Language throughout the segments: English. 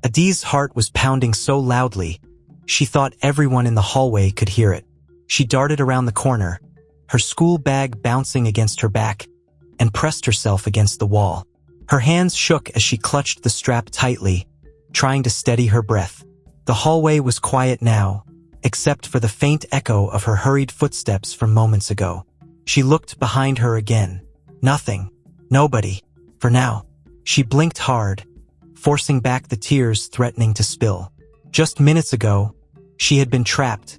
Adi's heart was pounding so loudly, she thought everyone in the hallway could hear it. She darted around the corner, her school bag bouncing against her back, and pressed herself against the wall. Her hands shook as she clutched the strap tightly, trying to steady her breath. The hallway was quiet now, except for the faint echo of her hurried footsteps from moments ago. She looked behind her again. Nothing. Nobody. For now. She blinked hard, forcing back the tears threatening to spill. Just minutes ago, she had been trapped,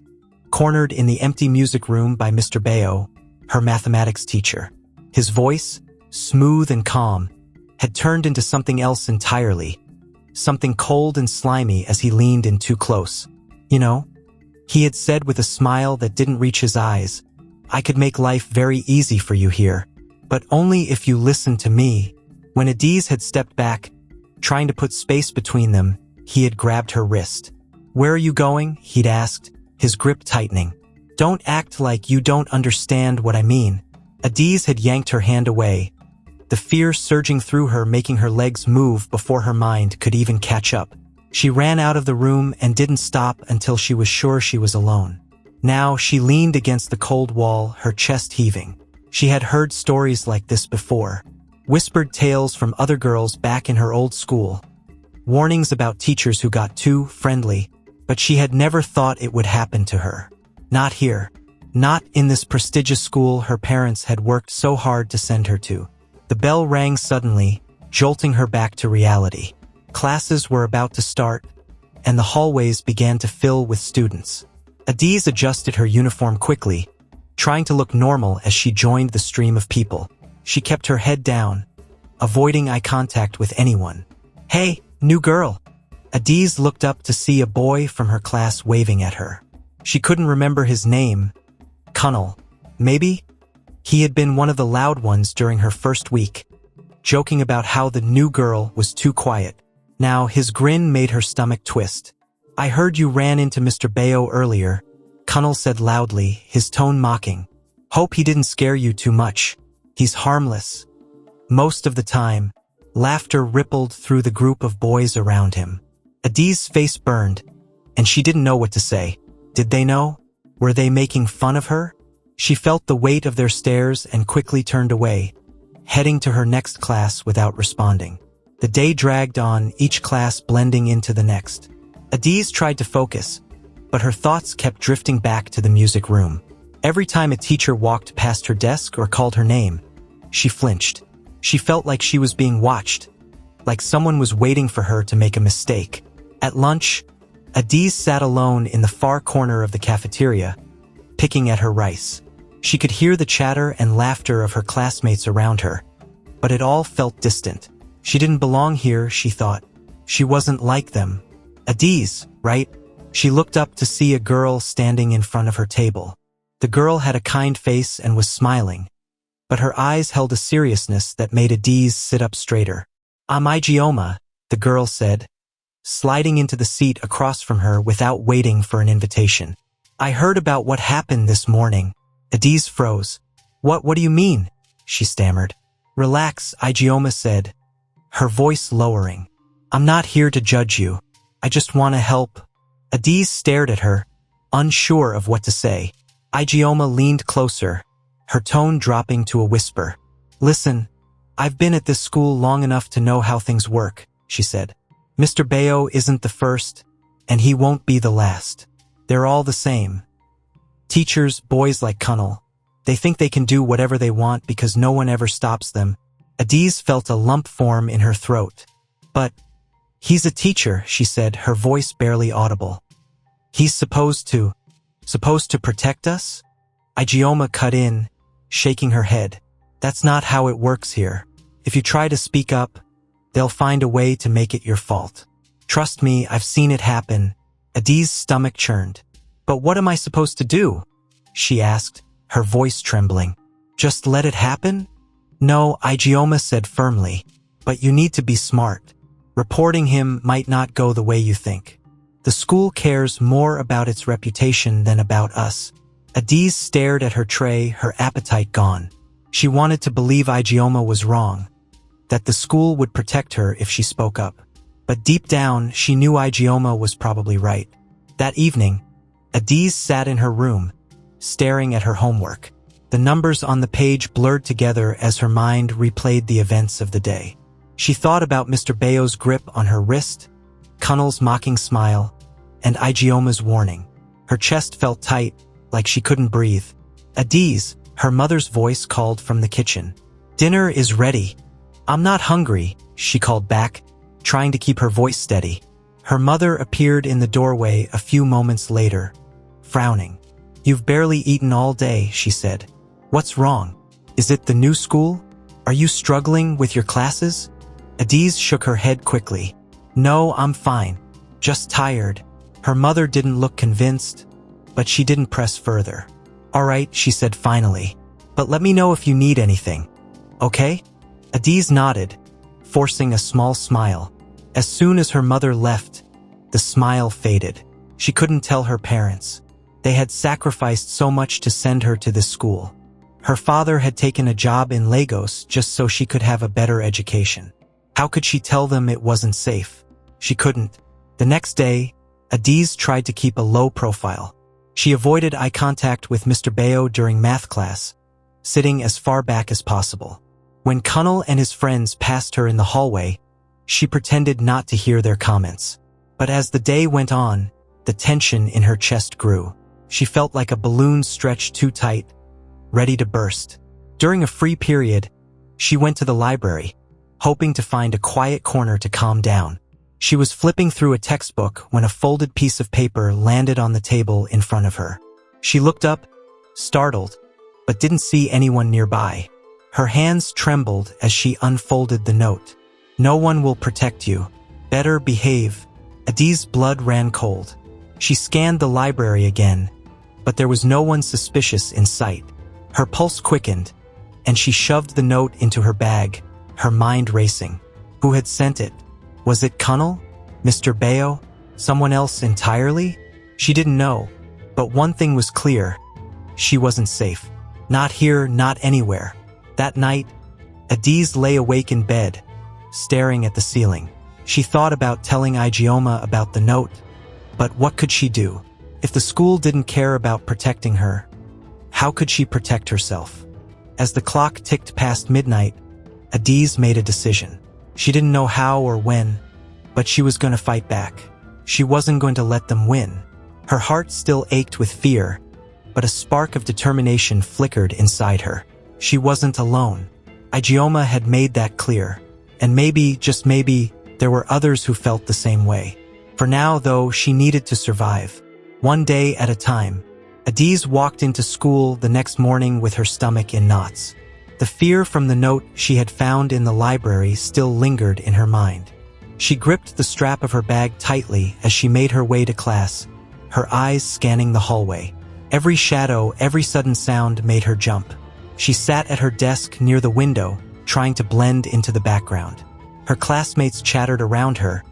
cornered in the empty music room by Mr. Bayo, her mathematics teacher. His voice, smooth and calm, had turned into something else entirely, something cold and slimy as he leaned in too close. You know, he had said with a smile that didn't reach his eyes, I could make life very easy for you here, but only if you listen to me. When Adiz had stepped back, trying to put space between them, he had grabbed her wrist. Where are you going? He'd asked, his grip tightening. Don't act like you don't understand what I mean. Adiz had yanked her hand away, the fear surging through her, making her legs move before her mind could even catch up. She ran out of the room and didn't stop until she was sure she was alone. Now she leaned against the cold wall, her chest heaving. She had heard stories like this before. Whispered tales from other girls back in her old school. Warnings about teachers who got too friendly, but she had never thought it would happen to her. Not here. Not in this prestigious school her parents had worked so hard to send her to. The bell rang suddenly, jolting her back to reality. Classes were about to start, and the hallways began to fill with students. Adiz adjusted her uniform quickly, trying to look normal as she joined the stream of people. She kept her head down, avoiding eye contact with anyone. Hey, new girl! Adiz looked up to see a boy from her class waving at her. She couldn't remember his name. Kunal, maybe? He had been one of the loud ones during her first week, joking about how the new girl was too quiet. Now his grin made her stomach twist. I heard you ran into Mr. Bayo earlier, Kunal said loudly, his tone mocking. Hope he didn't scare you too much. He's harmless. Most of the time, laughter rippled through the group of boys around him. Adiz's face burned, and she didn't know what to say. Did they know? Were they making fun of her? She felt the weight of their stares and quickly turned away, heading to her next class without responding. The day dragged on, each class blending into the next. Adiz tried to focus, but her thoughts kept drifting back to the music room. Every time a teacher walked past her desk or called her name, she flinched. She felt like she was being watched, like someone was waiting for her to make a mistake. At lunch, Adiz sat alone in the far corner of the cafeteria, picking at her rice. She could hear the chatter and laughter of her classmates around her, but it all felt distant. She didn't belong here, she thought. She wasn't like them. Adiz, right? She looked up to see a girl standing in front of her table. The girl had a kind face and was smiling, but her eyes held a seriousness that made Adiz sit up straighter. I'm Igioma, the girl said, sliding into the seat across from her without waiting for an invitation. I heard about what happened this morning. Adiz froze. What do you mean? She stammered. Relax, Igioma said, her voice lowering. I'm not here to judge you. I just want to help. Adiz stared at her, unsure of what to say. Igioma leaned closer, her tone dropping to a whisper. Listen, I've been at this school long enough to know how things work, she said. Mr. Bayo isn't the first, and he won't be the last. They're all the same. Teachers, boys like Kunal, they think they can do whatever they want because no one ever stops them. Adiz felt a lump form in her throat. But he's a teacher, she said, her voice barely audible. He's supposed to protect us? Igioma cut in, shaking her head. That's not how it works here. If you try to speak up, they'll find a way to make it your fault. Trust me, I've seen it happen. Adiz's stomach churned. But what am I supposed to do? She asked, her voice trembling. Just let it happen? No, Igioma said firmly. But you need to be smart. Reporting him might not go the way you think. The school cares more about its reputation than about us. Adiz stared at her tray, her appetite gone. She wanted to believe Igioma was wrong, that the school would protect her if she spoke up. But deep down, she knew Ijeoma was probably right. That evening, Adiz sat in her room, staring at her homework. The numbers on the page blurred together as her mind replayed the events of the day. She thought about Mr. Bayo's grip on her wrist, Kunal's mocking smile, and Ijeoma's warning. Her chest felt tight, like she couldn't breathe. Adiz, her mother's voice called from the kitchen. "Dinner is ready." "I'm not hungry," she called back, trying to keep her voice steady. Her mother appeared in the doorway a few moments later, frowning. "You've barely eaten all day," she said. "What's wrong? Is it the new school? Are you struggling with your classes?" Adiz shook her head quickly. "No, I'm fine. Just tired." Her mother didn't look convinced, but she didn't press further. "All right," she said finally, "but let me know if you need anything. Okay?" Adiz nodded, forcing a small smile. As soon as her mother left, the smile faded. She couldn't tell her parents. They had sacrificed so much to send her to this school. Her father had taken a job in Lagos just so she could have a better education. How could she tell them it wasn't safe? She couldn't. The next day, Adiz tried to keep a low profile. She avoided eye contact with Mr. Bayo during math class, sitting as far back as possible. When Kunal and his friends passed her in the hallway, she pretended not to hear their comments. But as the day went on, the tension in her chest grew. She felt like a balloon stretched too tight, ready to burst. During a free period, she went to the library, hoping to find a quiet corner to calm down. She was flipping through a textbook when a folded piece of paper landed on the table in front of her. She looked up, startled, but didn't see anyone nearby. Her hands trembled as she unfolded the note. "No one will protect you. Better behave." Adiz's blood ran cold. She scanned the library again, but there was no one suspicious in sight. Her pulse quickened, and she shoved the note into her bag, her mind racing. Who had sent it? Was it Kunal? Mr. Bayo? Someone else entirely? She didn't know, but one thing was clear. She wasn't safe. Not here, not anywhere. That night, Adiz lay awake in bed, staring at the ceiling. She thought about telling Ijeoma about the note, but what could she do? If the school didn't care about protecting her, how could she protect herself? As the clock ticked past midnight, Adiz made a decision. She didn't know how or when, but she was going to fight back. She wasn't going to let them win. Her heart still ached with fear, but a spark of determination flickered inside her. She wasn't alone. Ijeoma had made that clear, and maybe, just maybe, there were others who felt the same way. For now, though, she needed to survive. One day at a time. Adiz walked into school the next morning with her stomach in knots. The fear from the note she had found in the library still lingered in her mind. She gripped the strap of her bag tightly as she made her way to class, her eyes scanning the hallway. Every shadow, every sudden sound made her jump. She sat at her desk near the window, trying to blend into the background. Her classmates chattered around her,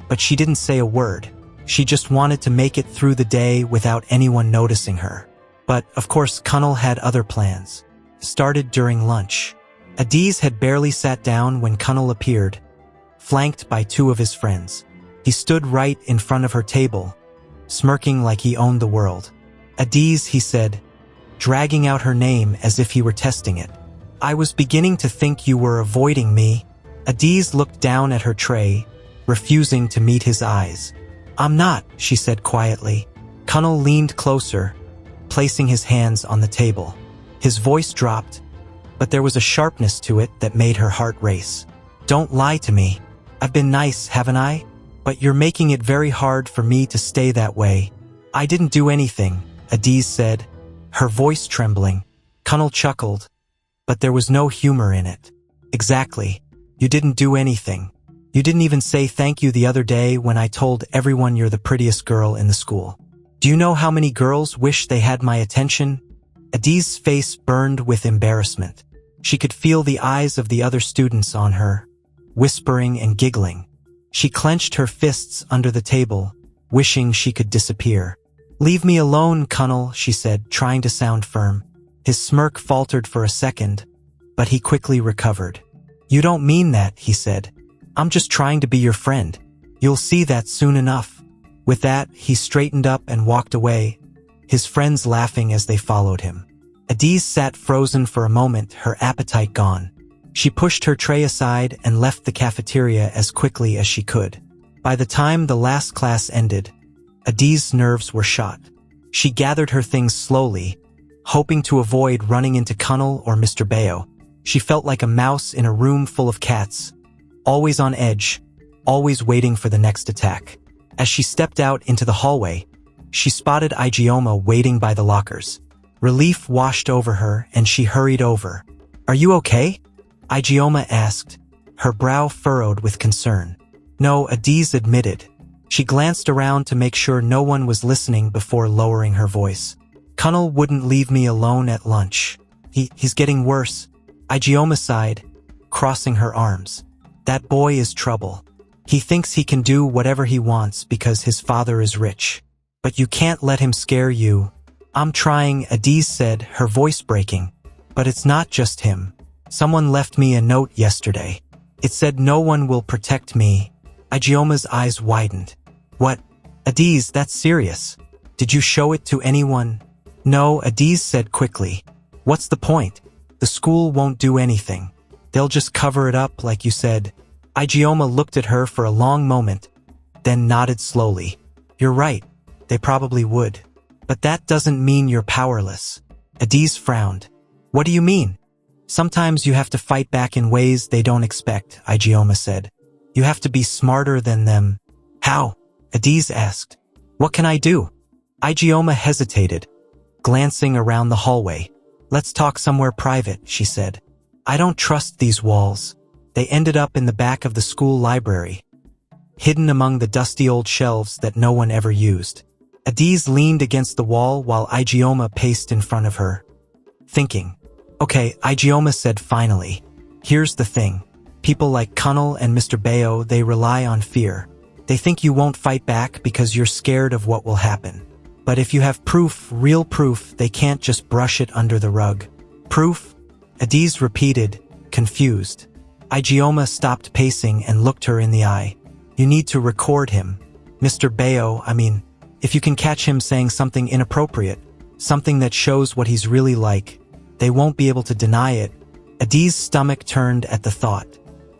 but she didn't say a word. She just wanted to make it through the day without anyone noticing her. But, of course, Kunal had other plans. Started during lunch. Adiz had barely sat down when Kunal appeared, flanked by two of his friends. He stood right in front of her table, smirking like he owned the world. "Adiz," he said, dragging out her name as if he were testing it. "I was beginning to think you were avoiding me." Adiz looked down at her tray, refusing to meet his eyes. "I'm not," she said quietly. Kunal leaned closer, placing his hands on the table. His voice dropped, but there was a sharpness to it that made her heart race. "Don't lie to me. I've been nice, haven't I? But you're making it very hard for me to stay that way." "I didn't do anything," Adiz said, her voice trembling. Kunal chuckled, but there was no humor in it. "Exactly. You didn't do anything. You didn't even say thank you the other day when I told everyone you're the prettiest girl in the school. Do you know how many girls wish they had my attention?" Adiz's face burned with embarrassment. She could feel the eyes of the other students on her, whispering and giggling. She clenched her fists under the table, wishing she could disappear. "Leave me alone, Kunal," she said, trying to sound firm. His smirk faltered for a second, but he quickly recovered. "You don't mean that," he said. "I'm just trying to be your friend." You'll see that soon enough. With that, he straightened up and walked away, his friends laughing as they followed him. Adiz sat frozen for a moment, her appetite gone. She pushed her tray aside and left the cafeteria as quickly as she could. By the time the last class ended, Adiz's nerves were shot. She gathered her things slowly, hoping to avoid running into Kunal or Mr. Bayo. She felt like a mouse in a room full of cats, always on edge, always waiting for the next attack. As she stepped out into the hallway, she spotted Ijeoma waiting by the lockers. Relief washed over her and she hurried over. "Are you okay?" Ijeoma asked, her brow furrowed with concern. "No," Adiz admitted. She glanced around to make sure no one was listening before lowering her voice. "Kunal wouldn't leave me alone at lunch. He's getting worse." Ijeoma sighed, crossing her arms. "That boy is trouble. He thinks he can do whatever he wants because his father is rich. But you can't let him scare you." "I'm trying," Adiz said, her voice breaking. "But it's not just him. Someone left me a note yesterday. It said no one will protect me." Ijeoma's eyes widened. "What? Adiz, that's serious. Did you show it to anyone?" "No," Adiz said quickly. "What's the point? The school won't do anything. They'll just cover it up like you said." Ijeoma looked at her for a long moment, then nodded slowly. "You're right. They probably would. But that doesn't mean you're powerless." Adiz frowned. "What do you mean?" "Sometimes you have to fight back in ways they don't expect," Ijeoma said. "You have to be smarter than them." "How?" Adiz asked. "What can I do?" Ijeoma hesitated, glancing around the hallway. "Let's talk somewhere private," she said. "I don't trust these walls." They ended up in the back of the school library, hidden among the dusty old shelves that no one ever used. Adiz leaned against the wall while Ijeoma paced in front of her, thinking. "Okay," Ijeoma said finally. "Here's the thing. People like Kunal and Mr. Bayo, they rely on fear. They think you won't fight back because you're scared of what will happen. But if you have proof, real proof, they can't just brush it under the rug." "Proof?" Adiz repeated, confused. Ijeoma stopped pacing and looked her in the eye. "You need to record him. Mr. Bayo, if you can catch him saying something inappropriate, something that shows what he's really like, they won't be able to deny it." Adiz's stomach turned at the thought.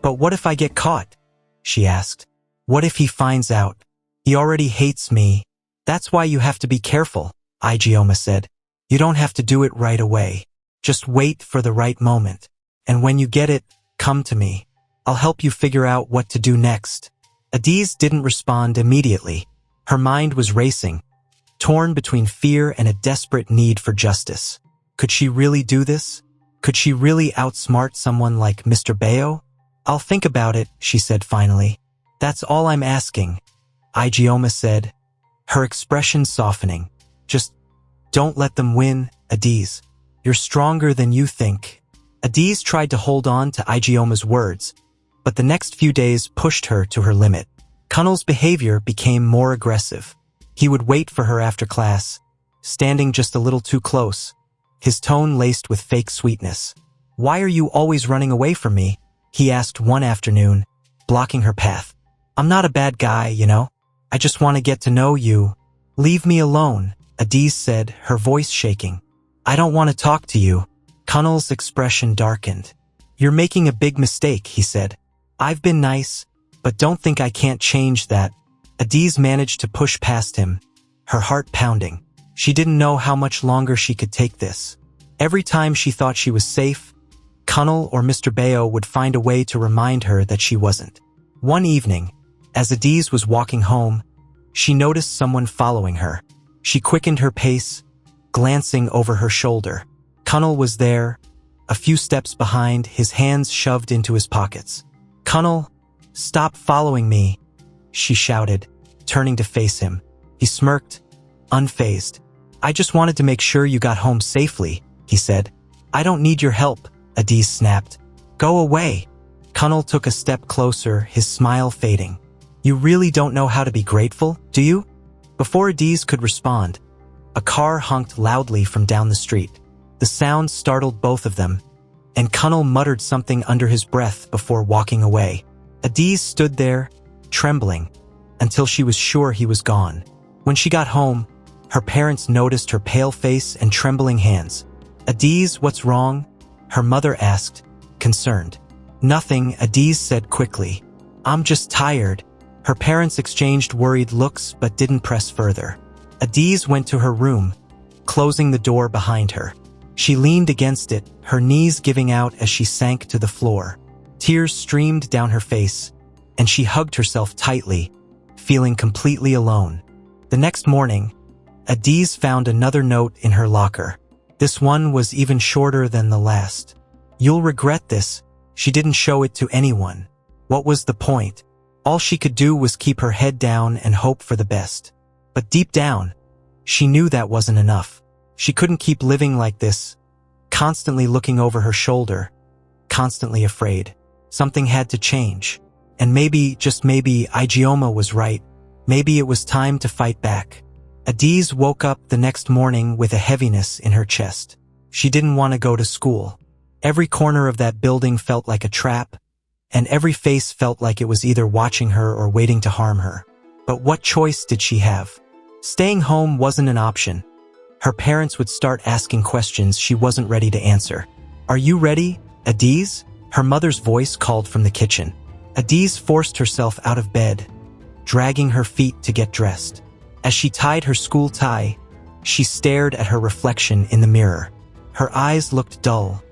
"But what if I get caught?" she asked. "What if he finds out? He already hates me." "That's why you have to be careful," Ijeoma said. "You don't have to do it right away. Just wait for the right moment. And when you get it, come to me. I'll help you figure out what to do next." Adiz didn't respond immediately. Her mind was racing, torn between fear and a desperate need for justice. Could she really do this? Could she really outsmart someone like Mr. Bayo? "I'll think about it," she said finally. "That's all I'm asking," Ijeoma said, her expression softening. "Just don't let them win, Adiz. You're stronger than you think." Adiz tried to hold on to Ijeoma's words, but the next few days pushed her to her limit. Kunal's behavior became more aggressive. He would wait for her after class, standing just a little too close, his tone laced with fake sweetness. "Why are you always running away from me?" he asked one afternoon, blocking her path. "I'm not a bad guy, you know. I just want to get to know you." "Leave me alone," Adiz said, her voice shaking. "I don't want to talk to you." Kunal's expression darkened. "You're making a big mistake," he said. "I've been nice, but don't think I can't change that." Adiz managed to push past him, her heart pounding. She didn't know how much longer she could take this. Every time she thought she was safe, Kunal or Mr. Bayo would find a way to remind her that she wasn't. One evening, as Adiz was walking home, she noticed someone following her. She quickened her pace, glancing over her shoulder. Kunal was there, a few steps behind, his hands shoved into his pockets. "Kunal, stop following me," she shouted, turning to face him. He smirked, unfazed. "I just wanted to make sure you got home safely," he said. "I don't need your help," Adiz snapped. "Go away." Kunal took a step closer, his smile fading. "You really don't know how to be grateful, do you?" Before Adiz could respond, a car honked loudly from down the street. The sound startled both of them, and Kunal muttered something under his breath before walking away. Adiz stood there, trembling, until she was sure he was gone. When she got home, her parents noticed her pale face and trembling hands. "Adiz, what's wrong?" her mother asked, concerned. "Nothing," Adiz said quickly. "I'm just tired." Her parents exchanged worried looks but didn't press further. Adiz went to her room, closing the door behind her. She leaned against it, her knees giving out as she sank to the floor. Tears streamed down her face, and she hugged herself tightly, feeling completely alone. The next morning, Adiz found another note in her locker. This one was even shorter than the last. "You'll regret this." She didn't show it to anyone. What was the point? All she could do was keep her head down and hope for the best. But deep down, she knew that wasn't enough. She couldn't keep living like this, constantly looking over her shoulder, constantly afraid. Something had to change. And maybe, just maybe, Ijeoma was right. Maybe it was time to fight back. Adiz woke up the next morning with a heaviness in her chest. She didn't want to go to school. Every corner of that building felt like a trap, and every face felt like it was either watching her or waiting to harm her. But what choice did she have? Staying home wasn't an option. Her parents would start asking questions she wasn't ready to answer. "Are you ready, Adiz?" Her mother's voice called from the kitchen. Adiz forced herself out of bed, dragging her feet to get dressed. As she tied her school tie, she stared at her reflection in the mirror. Her eyes looked dull,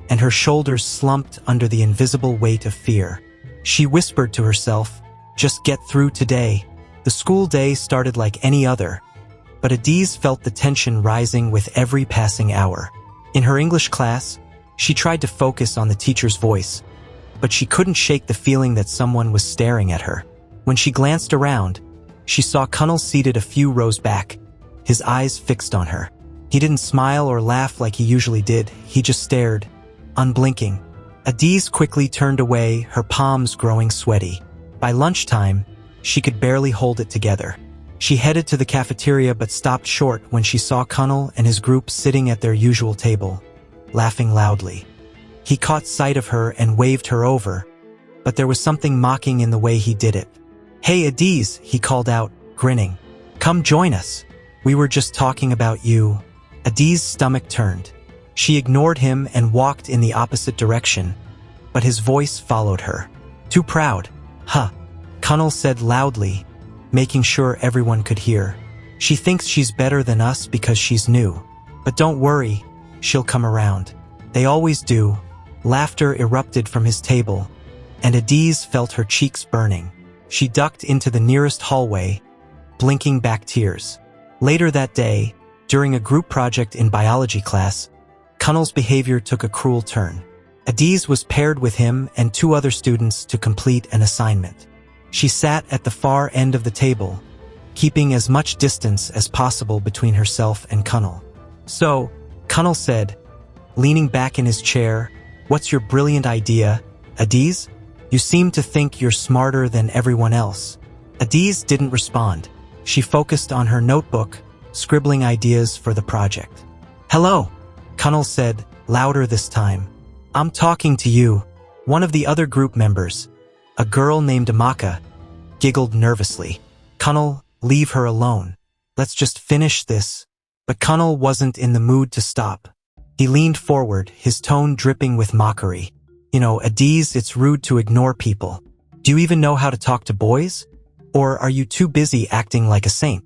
and her shoulders slumped under the invisible weight of fear. She whispered to herself, "Just get through today." The school day started like any other, but Adiz felt the tension rising with every passing hour. In her English class, she tried to focus on the teacher's voice, but she couldn't shake the feeling that someone was staring at her. When she glanced around, she saw Kunal seated a few rows back, his eyes fixed on her. He didn't smile or laugh like he usually did, he just stared, unblinking. Adiz quickly turned away, her palms growing sweaty. By lunchtime, she could barely hold it together. She headed to the cafeteria but stopped short when she saw Kunal and his group sitting at their usual table, laughing loudly. He caught sight of her and waved her over, but there was something mocking in the way he did it. "Hey Adiz," he called out, grinning. "Come join us. We were just talking about you." Adiz's stomach turned. She ignored him and walked in the opposite direction, but his voice followed her. "Too proud, huh?" Kunal said loudly, making sure everyone could hear. "She thinks she's better than us because she's new. But don't worry, she'll come around. They always do." Laughter erupted from his table, and Adiz felt her cheeks burning. She ducked into the nearest hallway, blinking back tears. Later that day, during a group project in biology class, Kunal's behavior took a cruel turn. Adiz was paired with him and two other students to complete an assignment. She sat at the far end of the table, keeping as much distance as possible between herself and Kunal. "So," Kunal said, leaning back in his chair, "what's your brilliant idea, Adiz? You seem to think you're smarter than everyone else." Adiz didn't respond. She focused on her notebook, scribbling ideas for the project. "Hello," Kunal said, louder this time. "I'm talking to you." One of the other group members, a girl named Amaka, giggled nervously. "Kunal, leave her alone. Let's just finish this." But Kunal wasn't in the mood to stop. He leaned forward, his tone dripping with mockery. "You know, Adiz, it's rude to ignore people. Do you even know how to talk to boys? Or are you too busy acting like a saint?"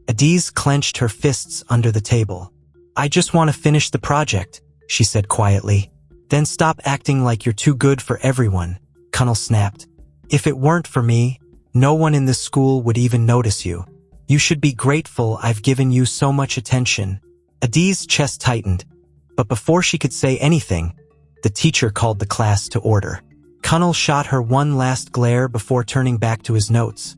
Adiz clenched her fists under the table. "I just want to finish the project," she said quietly. "Then stop acting like you're too good for everyone," Kunal snapped. "If it weren't for me, no one in this school would even notice you. You should be grateful I've given you so much attention." Adiz's chest tightened, but before she could say anything, the teacher called the class to order. Kunal shot her one last glare before turning back to his notes,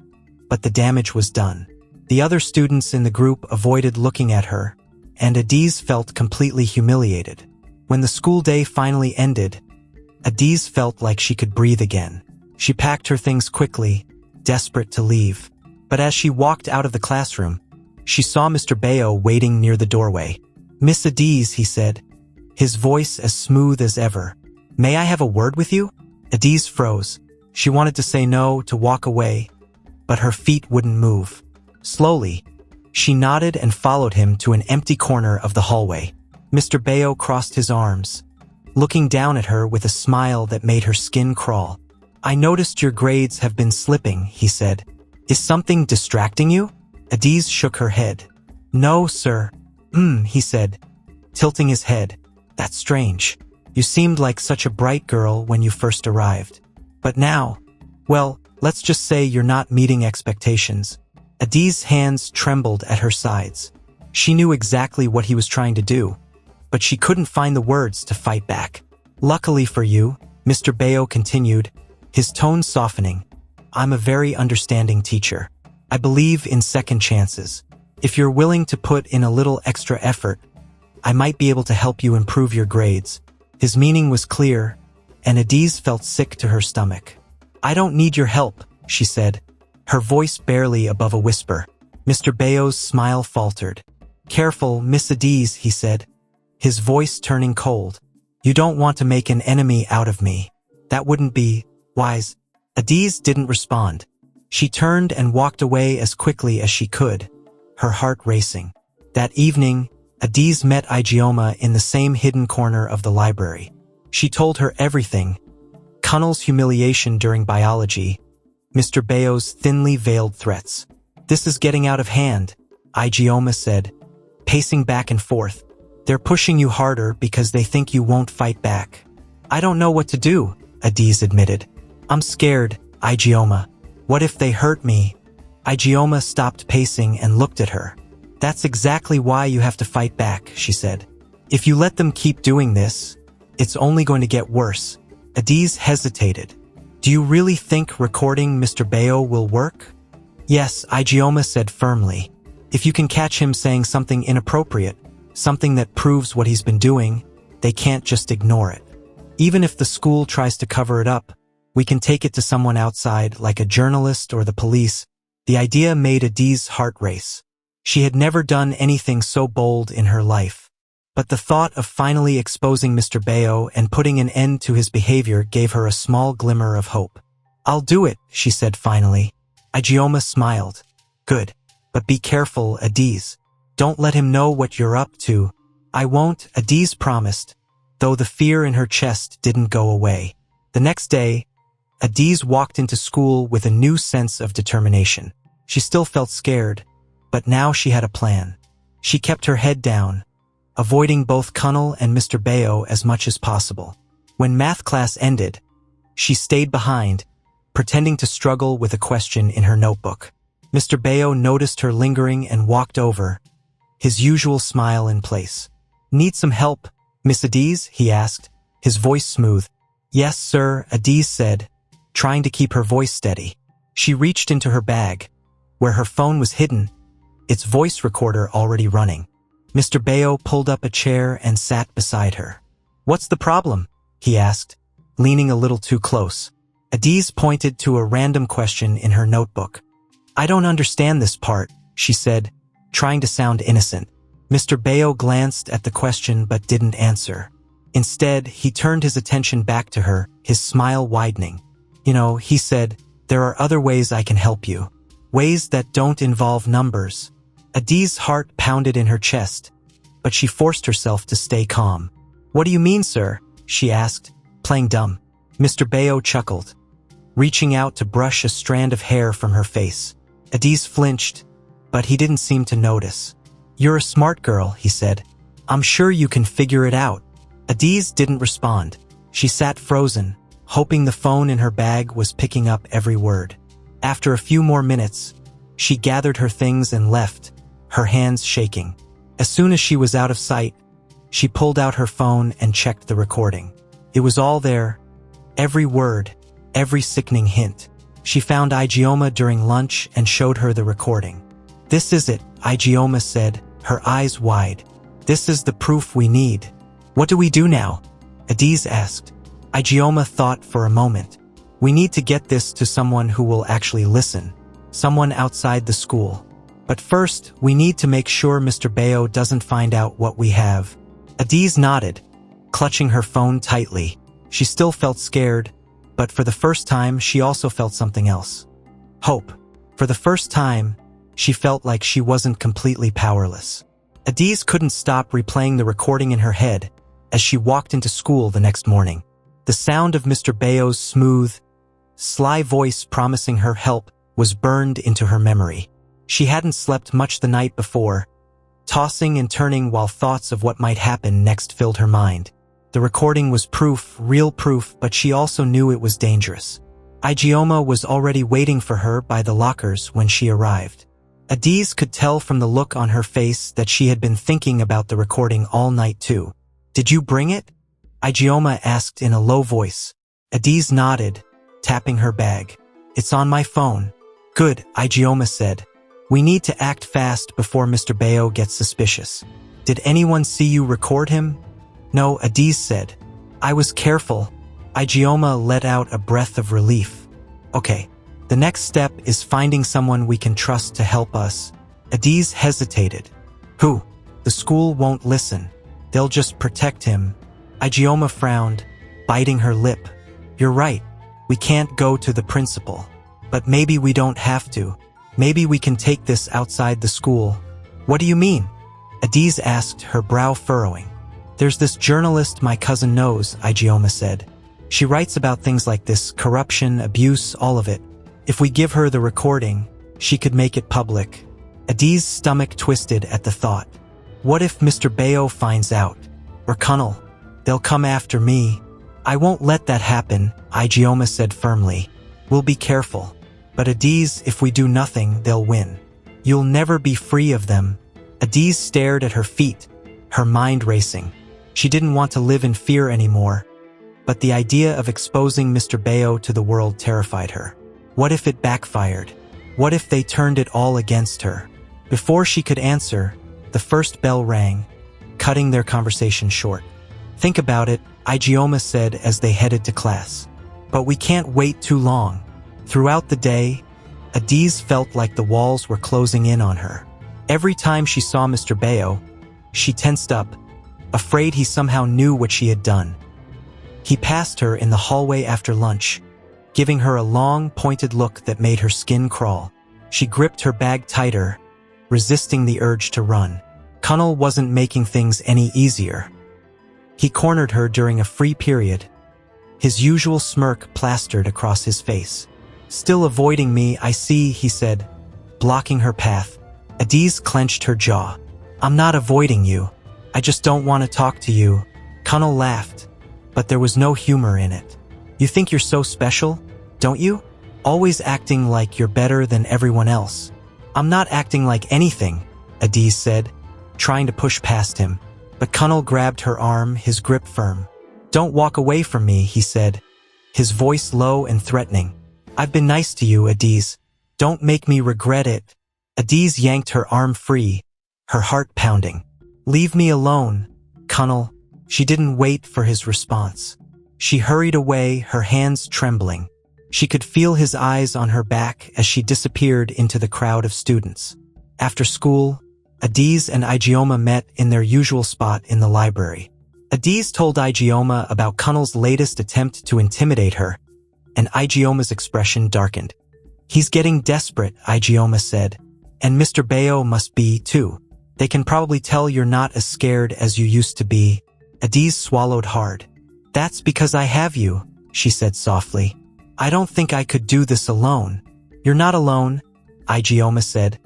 but the damage was done. The other students in the group avoided looking at her, and Adiz felt completely humiliated. When the school day finally ended, Adiz felt like she could breathe again. She packed her things quickly, desperate to leave. But as she walked out of the classroom, she saw Mr. Bayo waiting near the doorway. "Miss Adiz," he said, his voice as smooth as ever. "May I have a word with you?" Adiz froze. She wanted to say no, to walk away, but her feet wouldn't move. Slowly, she nodded and followed him to an empty corner of the hallway. Mr. Bayo crossed his arms, looking down at her with a smile that made her skin crawl. "I noticed your grades have been slipping," he said. "Is something distracting you?" Adiz shook her head. "No, sir." He said, tilting his head. "That's strange. You seemed like such a bright girl when you first arrived. But now, well, let's just say you're not meeting expectations." Adiz's hands trembled at her sides. She knew exactly what he was trying to do, but she couldn't find the words to fight back. "Luckily for you," Mr. Bayo continued, his tone softening, "I'm a very understanding teacher. I believe in second chances. If you're willing to put in a little extra effort, I might be able to help you improve your grades." His meaning was clear, and Adiz felt sick to her stomach. "I don't need your help," she said, her voice barely above a whisper. Mr. Bayo's smile faltered. "Careful, Miss Adiz," he said, his voice turning cold. "You don't want to make an enemy out of me. That wouldn't be wise." Adiz didn't respond. She turned and walked away as quickly as she could, her heart racing. That evening, Adiz met Ijeoma in the same hidden corner of the library. She told her everything: Kunnal's humiliation during biology, Mr. Bayo's thinly veiled threats. "This is getting out of hand," Ijeoma said, pacing back and forth. "They're pushing you harder because they think you won't fight back." "I don't know what to do," Adiz admitted. "I'm scared, Ijeoma. What if they hurt me?" Ijeoma stopped pacing and looked at her. "That's exactly why you have to fight back," she said. "If you let them keep doing this, it's only going to get worse." Adiz hesitated. "Do you really think recording Mr. Bayo will work?" "Yes," Ijeoma said firmly. "If you can catch him saying something inappropriate, something that proves what he's been doing, they can't just ignore it. Even if the school tries to cover it up, we can take it to someone outside, like a journalist or the police." The idea made Adiz's heart race. She had never done anything so bold in her life. But the thought of finally exposing Mr. Bayo and putting an end to his behavior gave her a small glimmer of hope. "I'll do it," she said finally. Ijeoma smiled. "Good. But be careful, Adiz. Don't let him know what you're up to." "I won't," Adiz promised, though the fear in her chest didn't go away. The next day, Adiz walked into school with a new sense of determination. She still felt scared, but now she had a plan. She kept her head down, avoiding both Kunnal and Mr. Bayo as much as possible. When math class ended, she stayed behind, pretending to struggle with a question in her notebook. Mr. Bayo noticed her lingering and walked over, his usual smile in place. "Need some help, Miss Adiz?" he asked, his voice smooth. "Yes, sir," Adiz said, trying to keep her voice steady. She reached into her bag, where her phone was hidden, its voice recorder already running. Mr. Bayo pulled up a chair and sat beside her. "What's the problem?" he asked, leaning a little too close. Adiz pointed to a random question in her notebook. "I don't understand this part," she said, trying to sound innocent. Mr. Bayo glanced at the question but didn't answer. Instead, he turned his attention back to her, his smile widening. "You know," he said, "there are other ways I can help you. Ways that don't involve numbers." Adiz's heart pounded in her chest, but she forced herself to stay calm. "What do you mean, sir?" she asked, playing dumb. Mr. Bayo chuckled, reaching out to brush a strand of hair from her face. Adiz flinched, but he didn't seem to notice. "You're a smart girl," he said. "I'm sure you can figure it out." Adiz didn't respond. She sat frozen, hoping the phone in her bag was picking up every word. After a few more minutes, she gathered her things and left, her hands shaking. As soon as she was out of sight, she pulled out her phone and checked the recording. It was all there, every word, every sickening hint. She found Ijeoma during lunch and showed her the recording. "This is it," Ijeoma said, her eyes wide. "This is the proof we need." "What do we do now?" Adiz asked. Ijeoma thought for a moment. "We need to get this to someone who will actually listen, someone outside the school. But first, we need to make sure Mr. Bayo doesn't find out what we have." Adiz nodded, clutching her phone tightly. She still felt scared, but for the first time she also felt something else. Hope. For the first time, she felt like she wasn't completely powerless. Adiz couldn't stop replaying the recording in her head as she walked into school the next morning. The sound of Mr. Bayo's smooth, sly voice promising her help was burned into her memory. She hadn't slept much the night before, tossing and turning while thoughts of what might happen next filled her mind. The recording was proof, real proof, but she also knew it was dangerous. Ijeoma was already waiting for her by the lockers when she arrived. Adiz could tell from the look on her face that she had been thinking about the recording all night too. "Did you bring it?" Ijeoma asked in a low voice. Adiz nodded, tapping her bag. "It's on my phone." "Good," Ijeoma said. "We need to act fast before Mr. Bayo gets suspicious." "Did anyone see you record him?" "No," Adiz said. "I was careful." Ijeoma let out a breath of relief. "Okay. The next step is finding someone we can trust to help us." Adiz hesitated. "Who?" "The school won't listen. They'll just protect him." Ijeoma frowned, biting her lip. "You're right. We can't go to the principal. But maybe we don't have to. Maybe we can take this outside the school." "What do you mean?" Adiz asked, her brow furrowing. "There's this journalist my cousin knows," Ijeoma said. "She writes about things like this, corruption, abuse, all of it. If we give her the recording, she could make it public." Adiz's stomach twisted at the thought. "What if Mr. Bayo finds out? Or Kunal? They'll come after me." "I won't let that happen," Ijeoma said firmly. "We'll be careful. But Adiz, if we do nothing, they'll win. You'll never be free of them." Adiz stared at her feet, her mind racing. She didn't want to live in fear anymore, but the idea of exposing Mr. Bayo to the world terrified her. What if it backfired? What if they turned it all against her? Before she could answer, the first bell rang, cutting their conversation short. "Think about it," Ijeoma said as they headed to class. "But we can't wait too long." Throughout the day, Adiz felt like the walls were closing in on her. Every time she saw Mr. Bayo, she tensed up, afraid he somehow knew what she had done. He passed her in the hallway after lunch, giving her a long, pointed look that made her skin crawl. She gripped her bag tighter, resisting the urge to run. Kunal wasn't making things any easier. He cornered her during a free period, his usual smirk plastered across his face. "Still avoiding me, I see," he said, blocking her path. Adiz clenched her jaw. "I'm not avoiding you. I just don't want to talk to you." Kunal laughed, but there was no humor in it. "You think you're so special, don't you? Always acting like you're better than everyone else." "I'm not acting like anything," Adiz said, trying to push past him. But Kunal grabbed her arm, his grip firm. "Don't walk away from me," he said, his voice low and threatening. "I've been nice to you, Adiz. Don't make me regret it." Adiz yanked her arm free, her heart pounding. "Leave me alone, Kunal." She didn't wait for his response. She hurried away, her hands trembling. She could feel his eyes on her back as she disappeared into the crowd of students. After school, Adiz and Ijeoma met in their usual spot in the library. Adiz told Ijeoma about Kunal's latest attempt to intimidate her, and Ijeoma's expression darkened. "He's getting desperate," Ijeoma said, "and Mr. Bayo must be too. They can probably tell you're not as scared as you used to be." Adiz swallowed hard. "That's because I have you," she said softly. "I don't think I could do this alone." "You're not alone," Ijeoma said,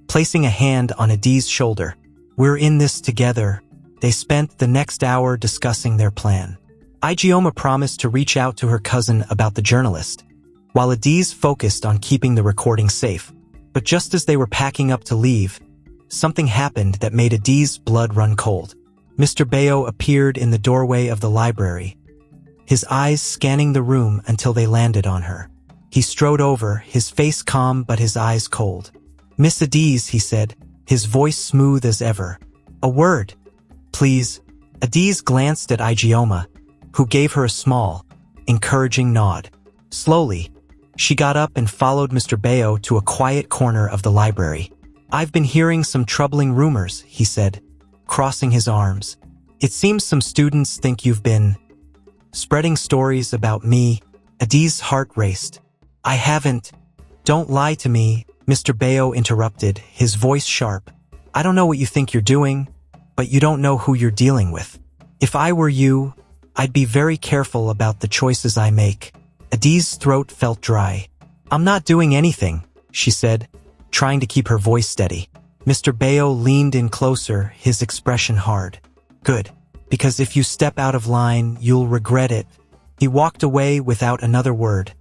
placing a hand on Adiz's shoulder. "We're in this together." They spent the next hour discussing their plan. Ijeoma promised to reach out to her cousin about the journalist, while Adiz focused on keeping the recording safe. But just as they were packing up to leave, something happened that made Adiz's blood run cold. Mr. Bayo appeared in the doorway of the library, his eyes scanning the room until they landed on her. He strode over, his face calm but his eyes cold. "Miss Adiz," he said, his voice smooth as ever. "A word, please." Adiz glanced at Ijeoma, who gave her a small, encouraging nod. Slowly, she got up and followed Mr. Bayo to a quiet corner of the library. "I've been hearing some troubling rumors," he said, crossing his arms. "It seems some students think you've been spreading stories about me." Adiz's heart raced. "I haven't. Don't lie to me," Mr. Bayo interrupted, his voice sharp. I don't know what you think you're doing, but you don't know who you're dealing with. If I were you, I'd be very careful about the choices I make. Adi's throat felt dry. I'm not doing anything, she said, trying to keep her voice steady. Mr. Bayo leaned in closer, his expression hard. Good, because if you step out of line, you'll regret it. He walked away without another word,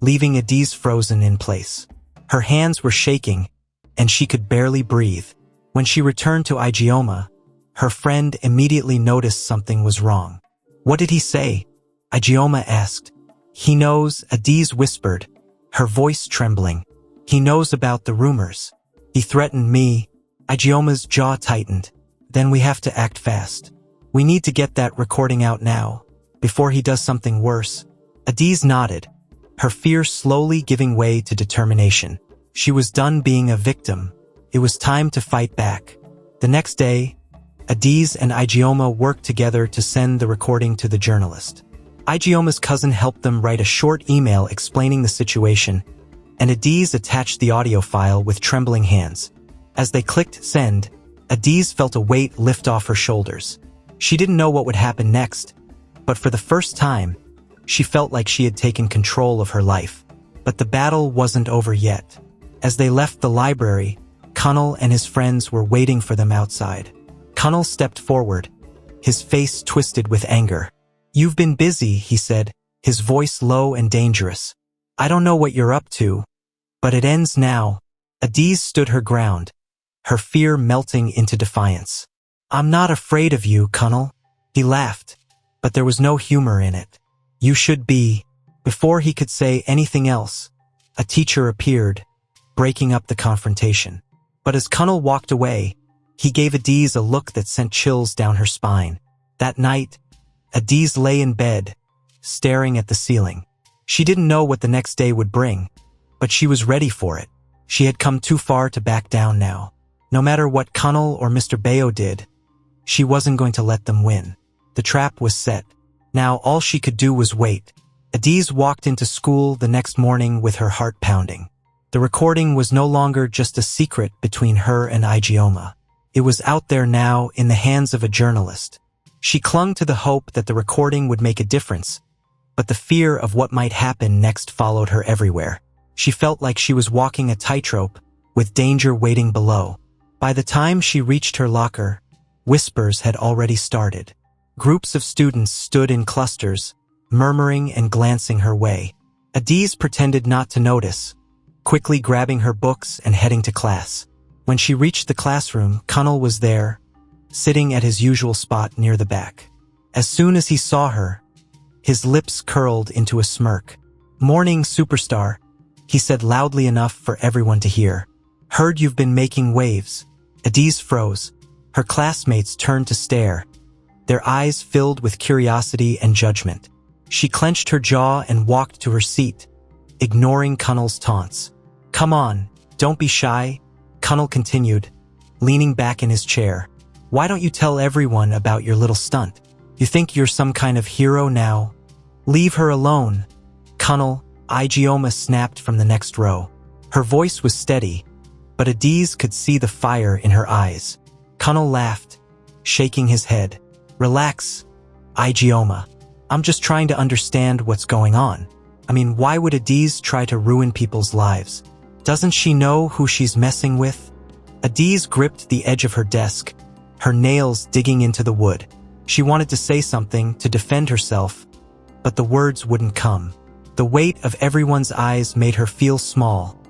leaving Adi's frozen in place. Her hands were shaking, and she could barely breathe. When she returned to Ijeoma, her friend immediately noticed something was wrong. What did he say? Ijeoma asked. He knows, Adi's whispered, her voice trembling. He knows about the rumors. He threatened me. Ijeoma's jaw tightened. Then we have to act fast. We need to get that recording out now, before he does something worse. Adi's nodded, her fear slowly giving way to determination. She was done being a victim. It was time to fight back. The next day, Adi's and Ijeoma worked together to send the recording to the journalist. Ijeoma's cousin helped them write a short email explaining the situation, and Adi's attached the audio file with trembling hands. As they clicked send, Adi's felt a weight lift off her shoulders. She didn't know what would happen next, but for the first time, she felt like she had taken control of her life. But the battle wasn't over yet. As they left the library, Kunal and his friends were waiting for them outside. Kunal stepped forward, his face twisted with anger. You've been busy, he said, his voice low and dangerous. I don't know what you're up to, but it ends now. Adi's stood her ground, her fear melting into defiance. I'm not afraid of you, Kunal. He laughed, but there was no humor in it. You should be. Before he could say anything else, a teacher appeared, breaking up the confrontation. But as Kunal walked away, he gave Adi's a look that sent chills down her spine. That night, Adi's lay in bed, staring at the ceiling. She didn't know what the next day would bring, but she was ready for it. She had come too far to back down now. No matter what Kunal or Mr. Bayo did, she wasn't going to let them win. The trap was set. Now all she could do was wait. Adi's walked into school the next morning with her heart pounding. The recording was no longer just a secret between her and Ijeoma. It was out there now in the hands of a journalist. She clung to the hope that the recording would make a difference, but the fear of what might happen next followed her everywhere. She felt like she was walking a tightrope, with danger waiting below. By the time she reached her locker, whispers had already started. Groups of students stood in clusters, murmuring and glancing her way. Adi's pretended not to notice, quickly grabbing her books and heading to class. When she reached the classroom, Kunal was there, sitting at his usual spot near the back. As soon as he saw her, his lips curled into a smirk. Morning, superstar, he said loudly enough for everyone to hear. Heard you've been making waves. Adi's froze. Her classmates turned to stare, their eyes filled with curiosity and judgment. She clenched her jaw and walked to her seat, ignoring Kunal's taunts. Come on, don't be shy, Kunal continued, leaning back in his chair. Why don't you tell everyone about your little stunt? You think you're some kind of hero now? Leave her alone. Kunal, Ijeoma snapped from the next row. Her voice was steady, but Adi's could see the fire in her eyes. Kunal laughed, shaking his head. Relax, Ijeoma. I'm just trying to understand what's going on. I mean, why would Adi's try to ruin people's lives? Doesn't she know who she's messing with? Adi's gripped the edge of her desk, her nails digging into the wood. She wanted to say something to defend herself, but the words wouldn't come. The weight of everyone's eyes made her feel small,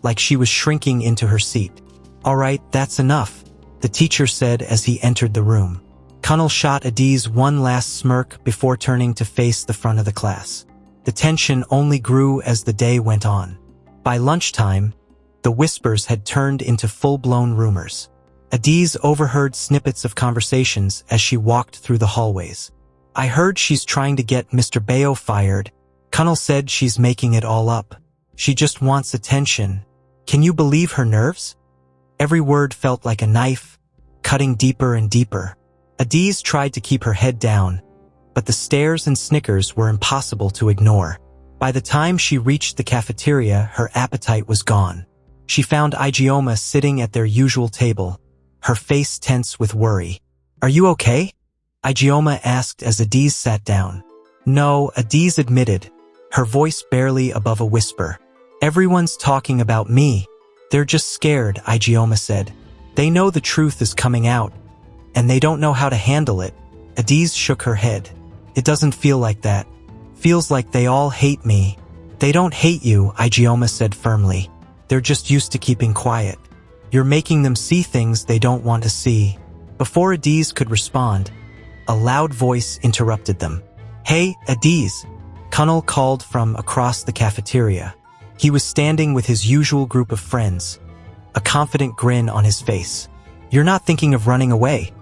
like she was shrinking into her seat. All right, that's enough, the teacher said as he entered the room. Kunal shot Adi's one last smirk before turning to face the front of the class. The tension only grew as the day went on. By lunchtime, the whispers had turned into full-blown rumors. Adi's overheard snippets of conversations as she walked through the hallways. I heard she's trying to get Mr. Bayo fired. Kunal said she's making it all up. She just wants attention. Can you believe her nerves? Every word felt like a knife, cutting deeper and deeper. Adi's tried to keep her head down, but the stares and snickers were impossible to ignore. By the time she reached the cafeteria, her appetite was gone. She found Ijeoma sitting at their usual table, her face tense with worry. "Are you okay?" Ijeoma asked as Adiz sat down. "No," Adiz admitted, her voice barely above a whisper. "Everyone's talking about me. They're just scared," Ijeoma said. "They know the truth is coming out, and they don't know how to handle it." Adiz shook her head. "It doesn't feel like that. Feels like they all hate me." "They don't hate you," Ijeoma said firmly. "They're just used to keeping quiet. You're making them see things they don't want to see." Before Adiz could respond, a loud voice interrupted them. "Hey, Adiz!" Kunal called from across the cafeteria. He was standing with his usual group of friends, a confident grin on his face. "You're not thinking of running away,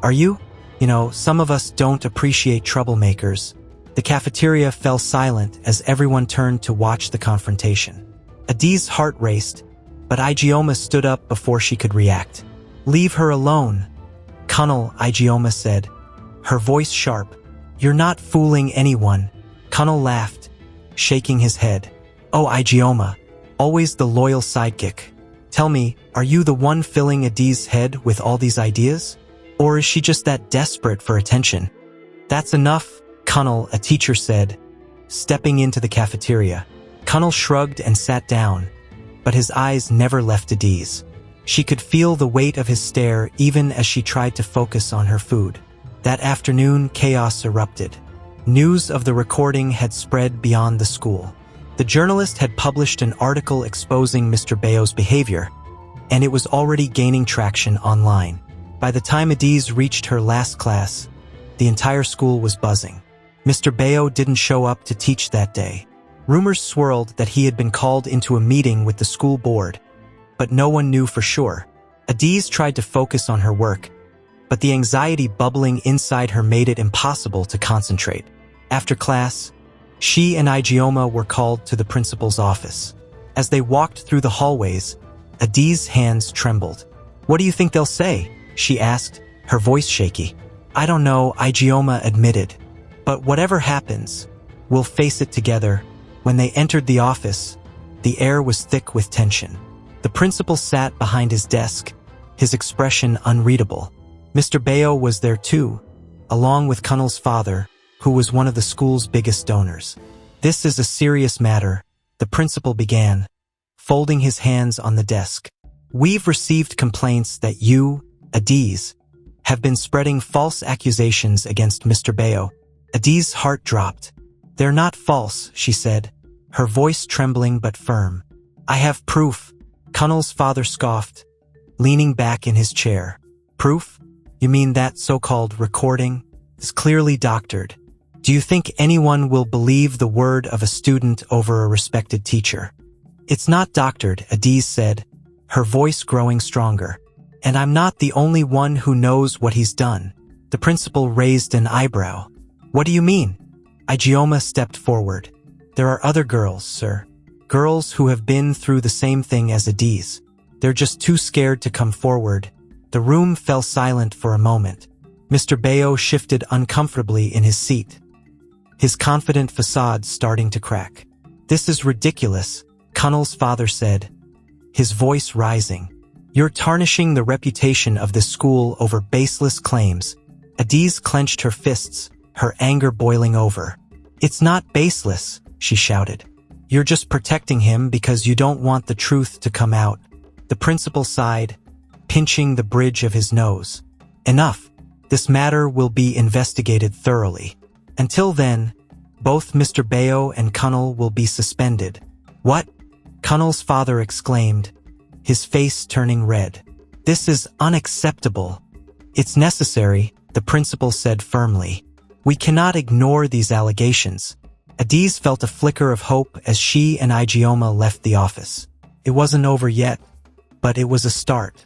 are you? You know, some of us don't appreciate troublemakers." The cafeteria fell silent as everyone turned to watch the confrontation. Adiz's heart raced, but Ijeoma stood up before she could react. "Leave her alone." "Kunal," Ijeoma said, her voice sharp. "You're not fooling anyone." Kunal laughed, shaking his head. "Oh, Ijeoma, always the loyal sidekick. Tell me, are you the one filling Adiz's head with all these ideas? Or is she just that desperate for attention?" "That's enough," Kunal, a teacher, said, stepping into the cafeteria. Kunal shrugged and sat down, but his eyes never left Adiz. She could feel the weight of his stare even as she tried to focus on her food. That afternoon, chaos erupted. News of the recording had spread beyond the school. The journalist had published an article exposing Mr. Bayo's behavior, and it was already gaining traction online. By the time Adiz reached her last class, the entire school was buzzing. Mr. Bayo didn't show up to teach that day. Rumors swirled that he had been called into a meeting with the school board, but no one knew for sure. Adiz tried to focus on her work, but the anxiety bubbling inside her made it impossible to concentrate. After class, she and Ijeoma were called to the principal's office. As they walked through the hallways, Adiz's hands trembled. "What do you think they'll say?" she asked, her voice shaky. "I don't know," Ijeoma admitted. "But whatever happens, we'll face it together." When they entered the office, the air was thick with tension. The principal sat behind his desk, his expression unreadable. Mr. Bayo was there too, along with Kunal's father, who was one of the school's biggest donors. "This is a serious matter," the principal began, folding his hands on the desk. "We've received complaints that you, Adiz, have been spreading false accusations against Mr. Bayo." Adiz's heart dropped. "They're not false," she said, her voice trembling but firm. "I have proof." Kunal's father scoffed, leaning back in his chair. "Proof? You mean that so-called recording? It's clearly doctored. Do you think anyone will believe the word of a student over a respected teacher?" "It's not doctored," Adiz said, her voice growing stronger. "And I'm not the only one who knows what he's done." The principal raised an eyebrow. "What do you mean?" Ijeoma stepped forward. "There are other girls, sir. Girls who have been through the same thing as Adiz. They're just too scared to come forward." The room fell silent for a moment. Mr. Bayo shifted uncomfortably in his seat, his confident facade starting to crack. "This is ridiculous," Kunal's father said, his voice rising. "You're tarnishing the reputation of this school over baseless claims." Adiz clenched her fists, her anger boiling over. "It's not baseless," she shouted. "You're just protecting him because you don't want the truth to come out." The principal sighed, pinching the bridge of his nose. "Enough. This matter will be investigated thoroughly. Until then, both Mr. Bayo and Kunal will be suspended." "What?" Kunal's father exclaimed, his face turning red. "This is unacceptable." "It's necessary," the principal said firmly. "We cannot ignore these allegations." Adiz felt a flicker of hope as she and Ijeoma left the office. It wasn't over yet, but it was a start.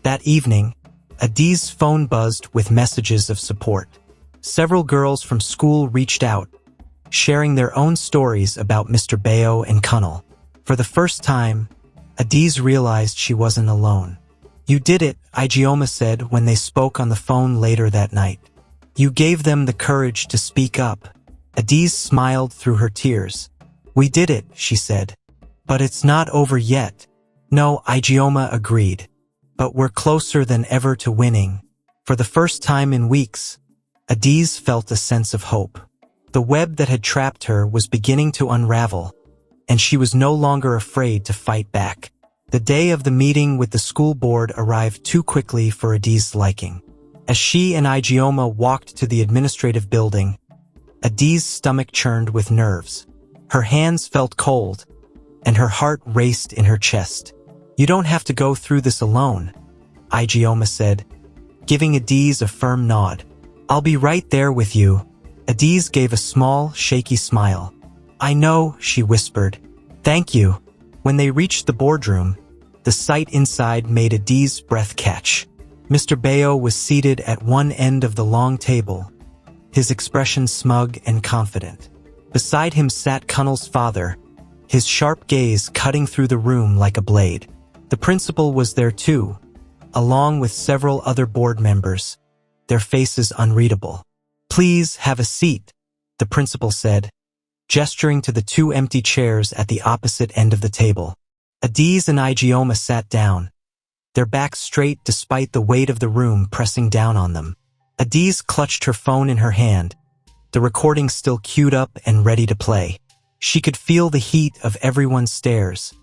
That evening, Adiz's phone buzzed with messages of support. Several girls from school reached out, sharing their own stories about Mr. Bayo and Kunal. For the first time, Adiz realized she wasn't alone. "You did it," Ijeoma said when they spoke on the phone later that night. "You gave them the courage to speak up." Adiz smiled through her tears. "We did it," she said. "But it's not over yet." No, Ijeoma agreed. But we're closer than ever to winning. For the first time in weeks, Adiz felt a sense of hope. The web that had trapped her was beginning to unravel, and she was no longer afraid to fight back. The day of the meeting with the school board arrived too quickly for Adiz's liking. As she and Ijeoma walked to the administrative building, Adiz's stomach churned with nerves. Her hands felt cold, and her heart raced in her chest. You don't have to go through this alone, Ijeoma said, giving Adiz a firm nod. I'll be right there with you. Adiz gave a small, shaky smile. I know, she whispered. Thank you. When they reached the boardroom, the sight inside made Adiz's breath catch. Mr. Bayo was seated at one end of the long table, his expression smug and confident. Beside him sat Kunnal's father, his sharp gaze cutting through the room like a blade. The principal was there too, along with several other board members, their faces unreadable. Please have a seat, the principal said, gesturing to the two empty chairs at the opposite end of the table. Adiz and Ijeoma sat down, their backs straight despite the weight of the room pressing down on them. Adiz clutched her phone in her hand, the recording still queued up and ready to play. She could feel the heat of everyone's stares,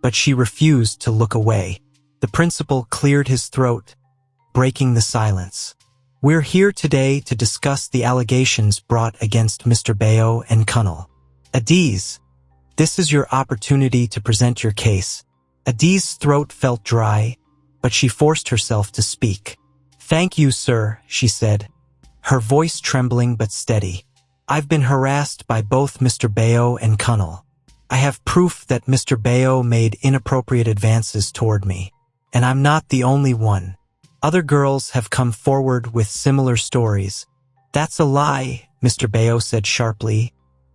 but she refused to look away. The principal cleared his throat, breaking the silence. We're here today to discuss the allegations brought against Mr. Bayo and Kunnal. Adiz, this is your opportunity to present your case. Adiz's throat felt dry, but she forced herself to speak. Thank you, sir, she said, her voice trembling but steady. I've been harassed by both Mr. Bayo and Kunnal. I have proof that Mr. Bayo made inappropriate advances toward me, and I'm not the only one. Other girls have come forward with similar stories. That's a lie, Mr. Bayo said sharply,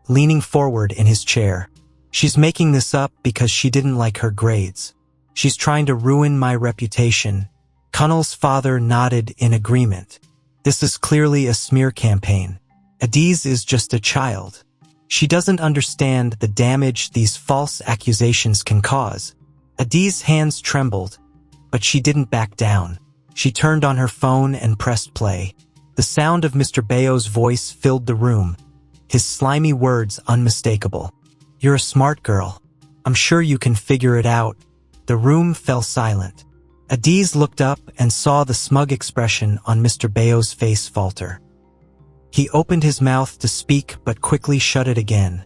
leaning forward in his chair. She's making this up because she didn't like her grades. She's trying to ruin my reputation. Kunnal's father nodded in agreement. This is clearly a smear campaign. Adiz is just a child. She doesn't understand the damage these false accusations can cause. Adiz's hands trembled, but she didn't back down. She turned on her phone and pressed play. The sound of Mr. Bayo's voice filled the room, his slimy words unmistakable. You're a smart girl. I'm sure you can figure it out. The room fell silent. Adiz looked up and saw the smug expression on Mr. Bayo's face falter. He opened his mouth to speak but quickly shut it again,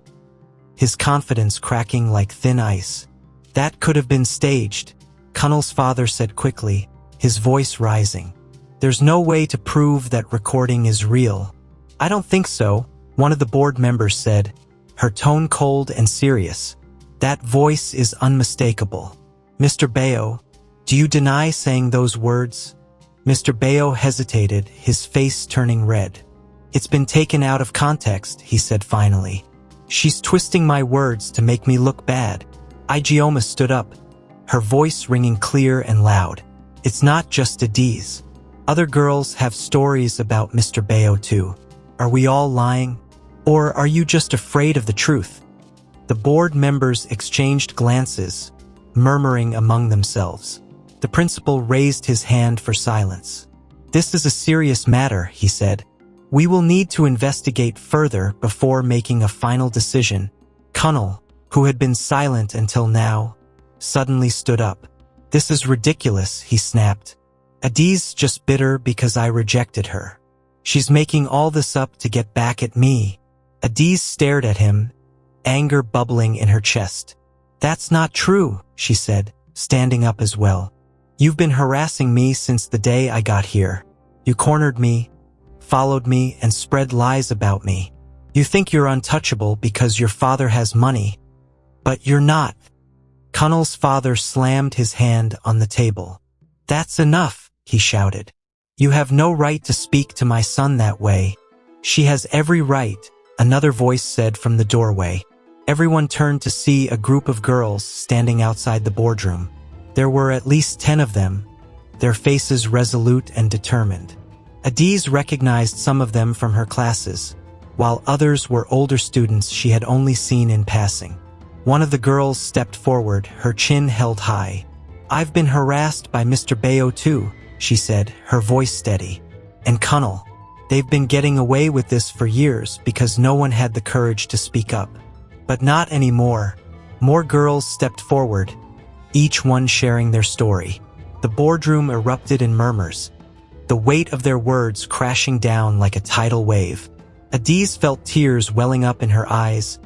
his confidence cracking like thin ice. That could have been staged, Kunnal's father said quickly, his voice rising. There's no way to prove that recording is real. I don't think so, one of the board members said, her tone cold and serious. That voice is unmistakable. Mr. Bayo, do you deny saying those words? Mr. Bayo hesitated, his face turning red. It's been taken out of context, he said finally. She's twisting my words to make me look bad. Ijeoma stood up, her voice ringing clear and loud. It's not just Adiz. Other girls have stories about Mr. Bayo too. Are we all lying? Or are you just afraid of the truth? The board members exchanged glances, murmuring among themselves. The principal raised his hand for silence. This is a serious matter, he said. We will need to investigate further before making a final decision. Kunnal, who had been silent until now, suddenly stood up. This is ridiculous, he snapped. Adiz's just bitter because I rejected her. She's making all this up to get back at me. Adiz stared at him, anger bubbling in her chest. That's not true, she said, standing up as well. You've been harassing me since the day I got here. You cornered me, followed me, and spread lies about me. You think you're untouchable because your father has money, but you're not. Kunnal's father slammed his hand on the table. That's enough, he shouted. You have no right to speak to my son that way. She has every right, another voice said from the doorway. Everyone turned to see a group of girls standing outside the boardroom. There were at least 10 of them, their faces resolute and determined. Adiz recognized some of them from her classes, while others were older students she had only seen in passing. One of the girls stepped forward, her chin held high, I've been harassed by Mr. Bayo too, she said, her voice steady. And Cunnel, they've been getting away with this for years because no one had the courage to speak up. But not anymore. More girls stepped forward, each one sharing their story. The boardroom erupted in murmurs, the weight of their words crashing down like a tidal wave. Adiz felt tears welling up in her eyes,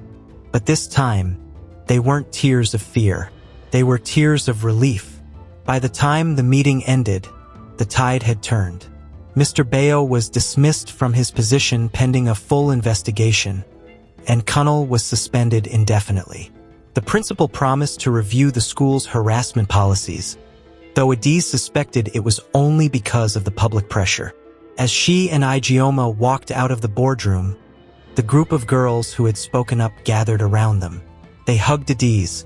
but this time, they weren't tears of fear. They were tears of relief. By the time the meeting ended, the tide had turned. Mr. Bayo was dismissed from his position pending a full investigation, and Cunnel was suspended indefinitely. The principal promised to review the school's harassment policies, though Adiz suspected it was only because of the public pressure. As she and Ijeoma walked out of the boardroom, the group of girls who had spoken up gathered around them. They hugged Adiz,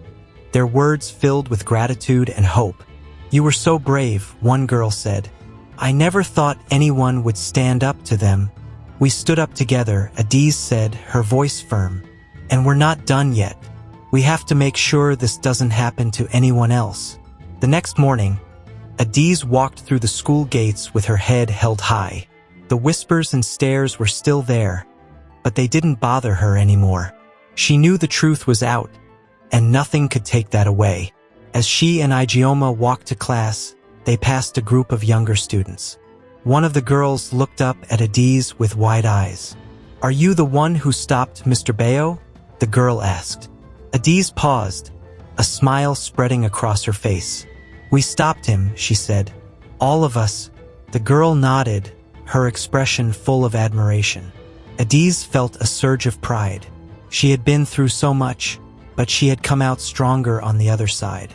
their words filled with gratitude and hope. "You were so brave," one girl said. "I never thought anyone would stand up to them." "We stood up together," Adiz said, her voice firm. "And we're not done yet. We have to make sure this doesn't happen to anyone else." The next morning, Adiz walked through the school gates with her head held high. The whispers and stares were still there, but they didn't bother her anymore. She knew the truth was out, and nothing could take that away. As she and Ijeoma walked to class, they passed a group of younger students. One of the girls looked up at Adiz with wide eyes. "Are you the one who stopped Mr. Bayo?" the girl asked. Adiz paused, a smile spreading across her face. "We stopped him," she said. "All of us." The girl nodded, her expression full of admiration. Adiz felt a surge of pride. She had been through so much, but she had come out stronger on the other side.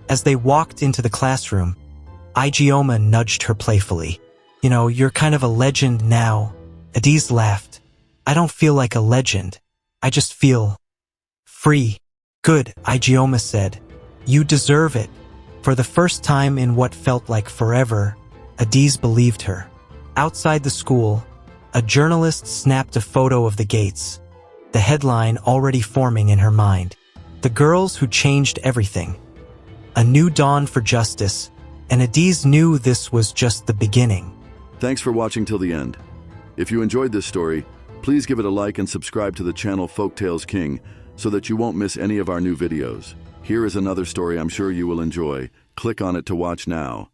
As they walked into the classroom, Ijeoma nudged her playfully. "You know, you're kind of a legend now." Adiz laughed. "I don't feel like a legend. I just feel free." "Good," Ijeoma said. "You deserve it." For the first time in what felt like forever, Adiz believed her. Outside the school, a journalist snapped a photo of the gates, the headline already forming in her mind. "The girls who changed everything. A new dawn for justice," and Adiz knew this was just the beginning. Thanks for watching till the end. If you enjoyed this story, please give it a like and subscribe to the channel Folktales King so that you won't miss any of our new videos. Here is another story I'm sure you will enjoy. Click on it to watch now.